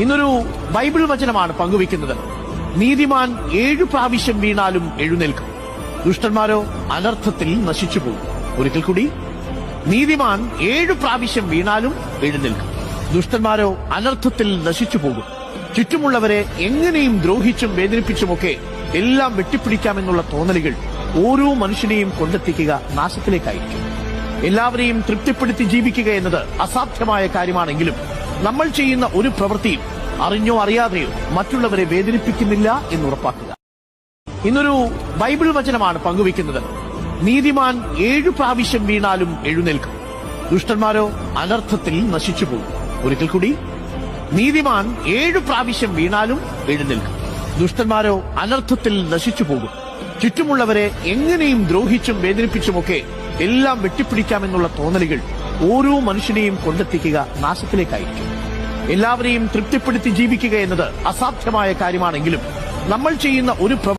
ഇന്നൊരു ബൈബിൾ വചനമാണ് പങ്കുവയ്ക്കുന്നത്. നീതിമാൻ 7 പ്രാവശ്യം വീണാലും എഴുന്നേൽക്കും, ദുഷ്ടന്മാരോ അനർത്ഥത്തിൽ നശിച്ചുപോകും. ഒരിക്കൽ കൂടി, നീതിമാൻ 7 പ്രാവശ്യം വീണാലും എഴുന്നേൽക്കും, ദുഷ്ടന്മാരോ അനർത്ഥത്തിൽ നശിച്ചുപോകും. ചുറ്റുമുള്ളവരെ എങ്ങനെയും ദ്രോഹിച്ചും വേദനിപ്പിച്ചുമൊക്കെ എല്ലാം വെട്ടിപ്പിടിക്കാമെന്നുള്ള തോന്നലുകൾ ഓരോ മനുഷ്യനെയും കൊണ്ടെത്തിക്കുക നാശത്തിലേക്കായിരിക്കും. എല്ലാവരെയും തൃപ്തിപ്പെടുത്തി ജീവിക്കുക എന്നത് അസാധ്യമായ കാര്യമാണെങ്കിലും നമ്മൾ ചെയ്യുന്ന ഒരു പ്രവൃത്തിയും അറിഞ്ഞോ അറിയാതെയോ മറ്റുള്ളവരെ വേദനിപ്പിക്കുന്നില്ല എന്ന് ഉറപ്പാക്കുക. ഇന്നൊരു ബൈബിൾ വചനമാണ് പങ്കുവയ്ക്കുന്നത്. നീതിമാൻ 7 പ്രാവശ്യം വീണാലും എഴുന്നേൽക്കും, ദുഷ്ടന്മാരോ അനർത്ഥത്തിൽ നശിച്ചുപോകും. ഒരിക്കൽ കൂടി, നീതിമാൻ 7 പ്രാവശ്യം വീണാലും എഴുന്നേൽക്കും, ദുഷ്ടന്മാരോ അനർത്ഥത്തിൽ നശിച്ചുപോകും. ചുറ്റുമുള്ളവരെ എങ്ങനെയും ദ്രോഹിച്ചും വേദനിപ്പിച്ചുമൊക്കെ എല്ലാം വെട്ടിപ്പിടിക്കാമെന്നുള്ള തോന്നലുകൾ ഓരോ മനുഷ്യനെയും കൊണ്ടെത്തിക്കുക നാശത്തിലേക്കായിരിക്കും. എല്ലാവരെയും തൃപ്തിപ്പെടുത്തി ജീവിക്കുക എന്നത് അസാധ്യമായ കാര്യമാണെങ്കിലും നമ്മൾ ചെയ്യുന്ന ഒരു